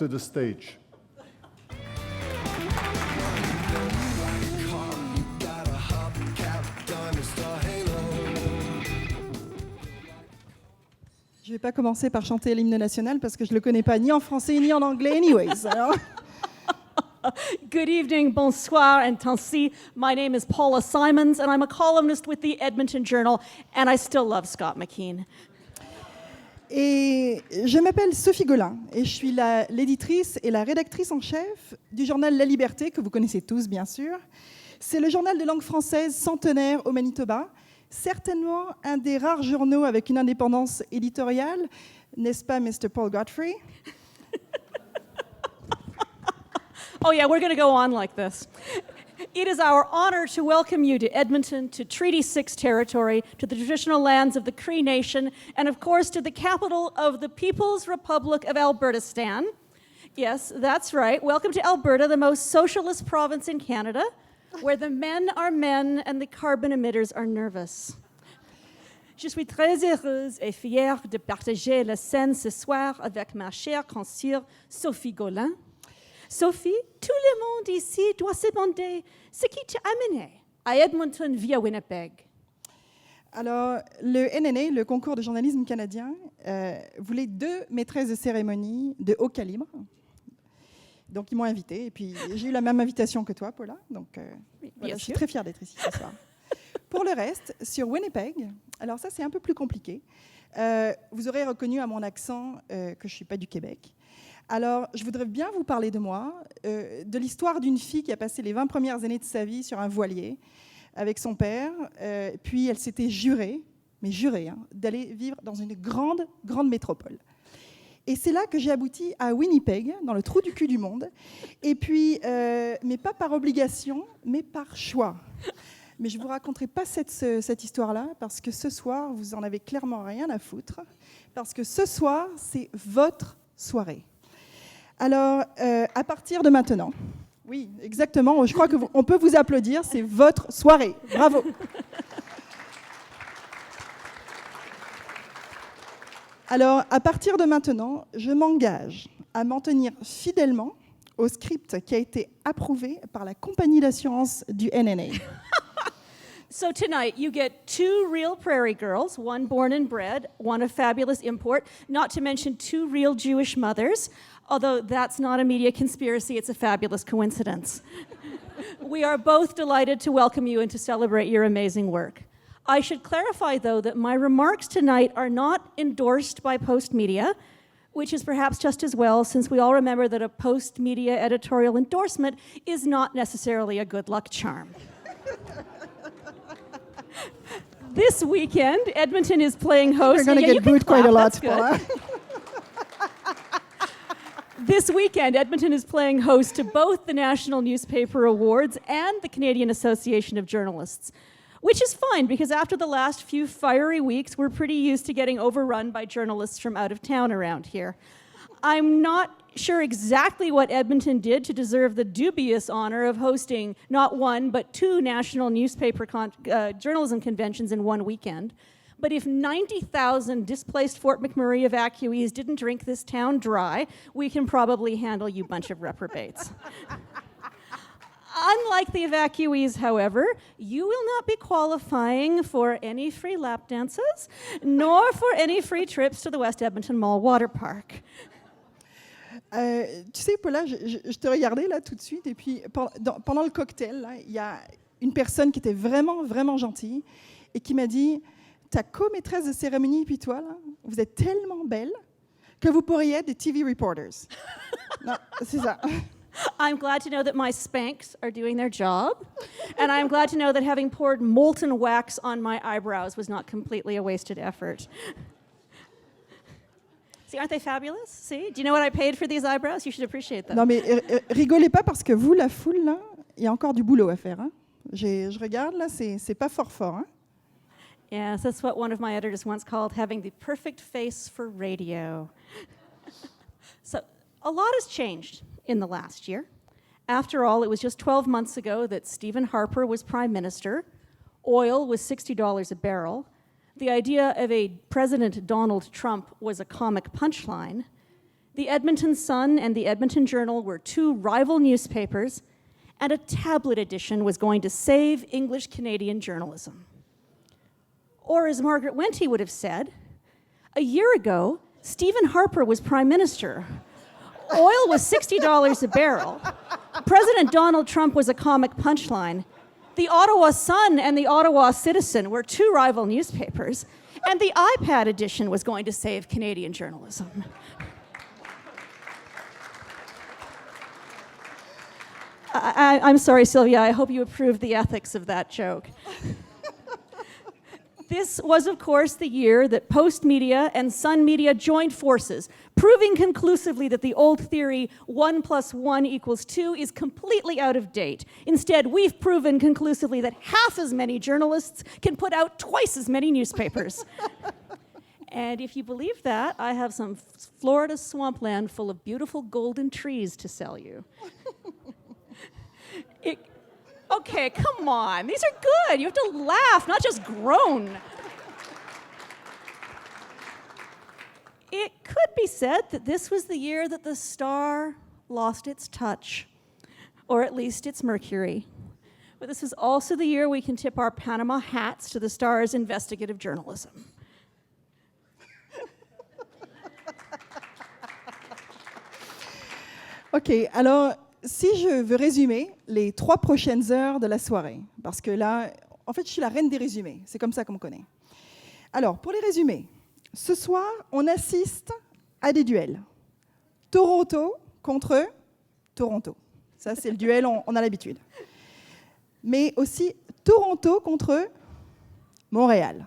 to the stage. Je ne vais pas commencer par chanter l'hymne national parce que je ne le connais pas ni en français ni en anglais anyways. Alors. Good evening, bonsoir, and tansi. My name is Paula Simons, and I'm a columnist with the Edmonton Journal, and I still love Scott McKeen. Et je m'appelle Sophie Golin et je suis l'éditrice et la rédactrice en chef du journal La Liberté, que vous connaissez tous bien sûr. C'est le journal de langue française centenaire au Manitoba, certainement un des rares journaux avec une indépendance éditoriale, n'est-ce pas, Mr. Paul Godfrey? Oh yeah, we're going to go on like this. It is our honor to welcome you to Edmonton, to Treaty 6 territory, to the traditional lands of the Cree Nation, and of course to the capital of the People's Republic of Albertistan. Yes, that's right. Welcome to Alberta, the most socialist province in Canada, where the men are men and the carbon emitters are nervous. Je suis très heureuse et fière de partager la scène ce soir avec ma chère consoeur Sophie Golin. Sophie, tout le monde ici doit se demander ce qui t'a amené à Edmonton via Winnipeg. Alors, le NNA, le concours de journalisme canadien, voulait 2 maîtresses de cérémonie de haut calibre. Donc, ils m'ont invitée. Et puis, j'ai eu la même invitation que toi, Paula. Donc, voilà, je suis très fière d'être ici ce soir. Pour le reste, sur Winnipeg, alors ça, c'est un peu plus compliqué. Vous aurez reconnu à mon accent que je ne suis pas du Québec. Alors, je voudrais bien vous parler de moi, de l'histoire d'une fille qui a passé les 20 premières années de sa vie sur un voilier avec son père. Puis, elle s'était jurée, d'aller vivre dans une grande, grande métropole. Et c'est là que j'ai abouti à Winnipeg, dans le trou du cul du monde. Et puis, mais pas par obligation, mais par choix. Mais je ne vous raconterai pas cette histoire-là, parce que ce soir, vous n'en avez clairement rien à foutre. Parce que ce soir, c'est votre soirée. Alors, à partir de maintenant, oui, exactement, je crois qu'on peut vous applaudir, c'est votre soirée. Bravo. Alors, à partir de maintenant, je m'engage à m'en tenir fidèlement au script qui a été approuvé par la compagnie d'assurance du NNA. So tonight, you get 2 real prairie girls, one born and bred, one a fabulous import, not to mention 2 real Jewish mothers, although that's not a media conspiracy, it's a fabulous coincidence. We are both delighted to welcome you and to celebrate your amazing work. I should clarify, though, that my remarks tonight are not endorsed by Post Media, which is perhaps just as well, since we all remember that a Post Media editorial endorsement is not necessarily a good luck charm. This weekend, Edmonton is playing host. We're going to get booed quite a lot, Paula. This weekend, Edmonton is playing host to both the National Newspaper Awards and the Canadian Association of Journalists, which is fine because after the last few fiery weeks, we're pretty used to getting overrun by journalists from out of town around here. I'm not sure exactly what Edmonton did to deserve the dubious honor of hosting not 1, but 2 national newspaper journalism conventions in one weekend. But if 90,000 displaced Fort McMurray evacuees didn't drink this town dry, we can probably handle you bunch of reprobates. Unlike the evacuees, however, you will not be qualifying for any free lap dances, nor for any free trips to the West Edmonton Mall water park. Tu sais, Paula, je te regardais là tout de suite, et puis pendant le cocktail, il y a une personne qui était vraiment, vraiment gentille et qui m'a dit « Ta co-maîtresse de cérémonie, puis toi, là, vous êtes tellement belle que vous pourriez être des TV reporters. » Non, c'est ça. I'm glad to know that my Spanx are doing their job, and I'm glad to know that having poured molten wax on my eyebrows was not completely a wasted effort. See, aren't they fabulous? See? Do you know what I paid for these eyebrows? You should appreciate them. Non, mais rigolez pas parce que vous, la foule, là, il y a encore du boulot à faire. Hein. Je regarde, là, c'est pas fort. Hein. Yes, that's what one of my editors once called having the perfect face for radio. So, a lot has changed in the last year. After all, it was just 12 months ago that Stephen Harper was Prime Minister. Oil was $60 a barrel. The idea of a President Donald Trump was a comic punchline. The Edmonton Sun and the Edmonton Journal were two rival newspapers, and a tablet edition was going to save English Canadian journalism. Or as Margaret Wente would have said, a year ago, Stephen Harper was Prime Minister. Oil was $60 a barrel. President Donald Trump was a comic punchline. The Ottawa Sun and the Ottawa Citizen were two rival newspapers, and the iPad edition was going to save Canadian journalism. I'm sorry, Sylvia, I hope you approved the ethics of that joke. This was, of course, the year that Post Media and Sun Media joined forces, proving conclusively that the old theory 1 + 1 = 2 is completely out of date. Instead, we've proven conclusively that half as many journalists can put out twice as many newspapers. And if you believe that, I have some Florida swampland full of beautiful golden trees to sell you. Okay, come on. These are good. You have to laugh, not just groan. It could be said that this was the year that the star lost its touch, or at least its mercury. But this was also the year we can tip our Panama hats to the star's investigative journalism. Ok, alors si je veux résumer les 3 prochaines heures de la soirée, parce que là, en fait, je suis la reine des résumés, c'est comme ça qu'on me connaît. Alors, pour les résumés, ce soir, on assiste à des duels. Toronto contre Toronto. Ça, c'est le duel, on a l'habitude. Mais aussi Toronto contre Montréal.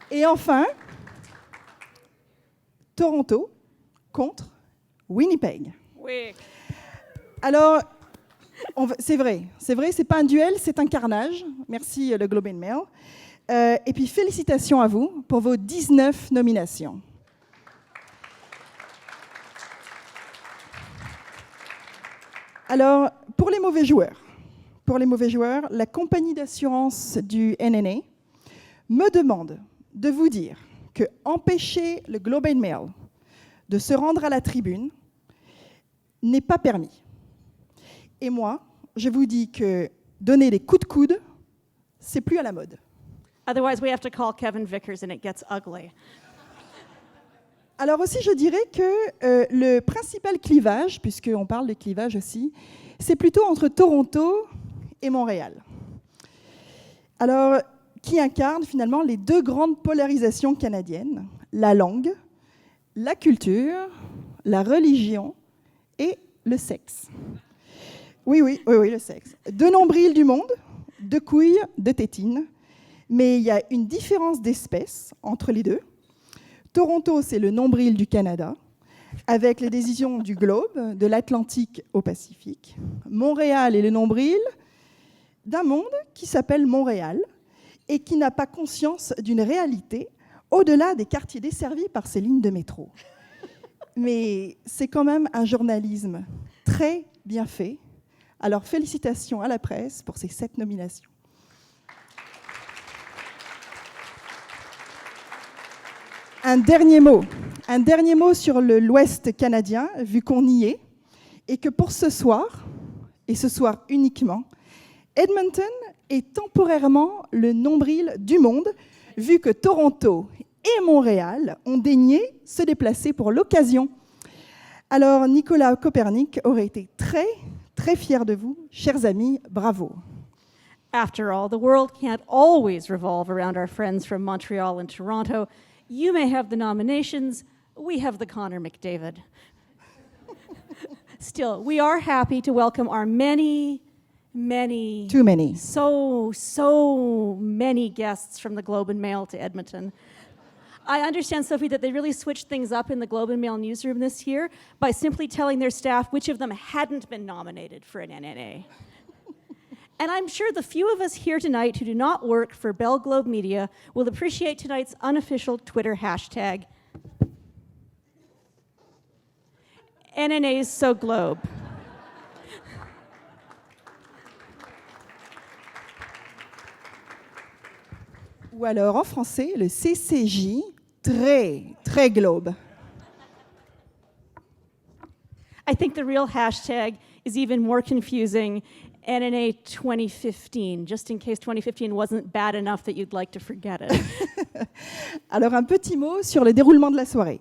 Et enfin, Toronto contre Winnipeg. Oui. Alors, c'est vrai, c'est pas un duel, c'est un carnage. Merci le Globe and Mail. Et puis félicitations à vous pour vos 19 nominations. Alors, pour les mauvais joueurs, la compagnie d'assurance du NNA me demande de vous dire que empêcher le Globe and Mail de se rendre à la tribune n'est pas permis. Et moi, je vous dis que donner des coups de coude, c'est plus à la mode. Otherwise, we have to call Kevin Vickers and it gets ugly. Alors aussi, je dirais que le principal clivage, puisqu'on parle de clivage aussi, c'est plutôt entre Toronto et Montréal. Alors, qui incarne finalement les 2 grandes polarisations canadiennes, la langue, la culture, la religion et le sexe. Oui, le sexe. 2 nombrils du monde, 2 couilles, 2 tétines. Mais il y a une différence d'espèce entre les deux. Toronto, c'est le nombril du Canada, avec les décisions du globe, de l'Atlantique au Pacifique. Montréal est le nombril d'un monde qui s'appelle Montréal et qui n'a pas conscience d'une réalité au-delà des quartiers desservis par ces lignes de métro. Mais c'est quand même un journalisme très bien fait. Alors félicitations à la presse pour ces 7 nominations. Un dernier mot sur l'Ouest canadien, vu qu'on y est, et que pour ce soir, et ce soir uniquement, Edmonton est temporairement le nombril du monde, vu que Toronto et Montréal ont daigné se déplacer pour l'occasion. Alors, Nicolas Copernic aurait été très, très fier de vous. Chers amis, bravo. After all, the world can't always revolve around our friends from Montreal and Toronto. You may have the nominations, we have the Connor McDavid. Still, we are happy to welcome our many, Too many. so many guests from the Globe and Mail to Edmonton. I understand, Sophie, that they really switched things up in the Globe and Mail newsroom this year by simply telling their staff which of them hadn't been nominated for an NNA. And I'm sure the few of us here tonight who do not work for Bell Globe Media will appreciate tonight's unofficial Twitter hashtag, NNA's So Globe. Ou alors, en français, le CCJ, très, très globe. I think the real hashtag is even more confusing, NNA 2015, just in case 2015 wasn't bad enough that you'd like to forget it. Alors, un petit mot sur le déroulement de la soirée.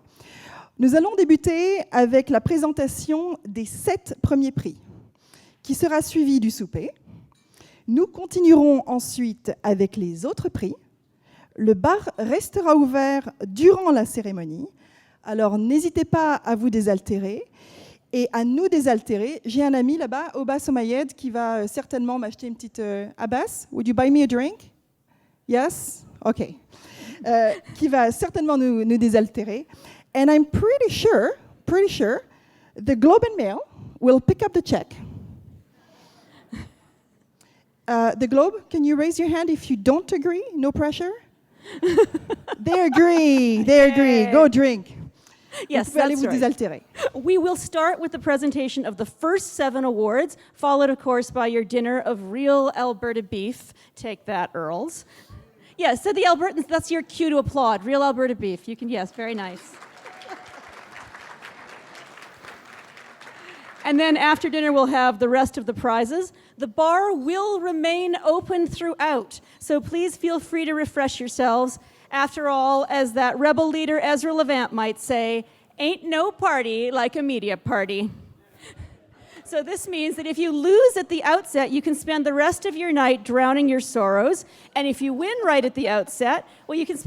Nous allons débuter avec la présentation des 7 premiers prix, qui sera suivie du souper. Nous continuerons ensuite avec les autres prix. Le bar restera ouvert durant la cérémonie, alors n'hésitez pas à vous désaltérer et à nous désaltérer. J'ai un ami là-bas, Obas Omayed, qui va certainement m'acheter une petite... Abbas, would you buy me a drink? Yes? OK. Qui va certainement nous désaltérer. And I'm pretty sure, the Globe and Mail will pick up the check. The Globe, can you raise your hand if you don't agree? No pressure? They agree. Go drink. Yes, Vous pouvez aller that's vous right. désaltérer. We will start with the presentation of the first 7 awards, followed, of course, by your dinner of real Alberta beef. Take that, Earls. Yes, so the Albertans, that's your cue to applaud. Real Alberta beef. You can, yes, very nice. And then after dinner, we'll have the rest of the prizes. The bar will remain open throughout, so please feel free to refresh yourselves. After all, as that rebel leader Ezra Levant might say, ain't no party like a media party. So this means that if you lose at the outset, you can spend the rest of your night drowning your sorrows. And if you win right at the outset, well, you can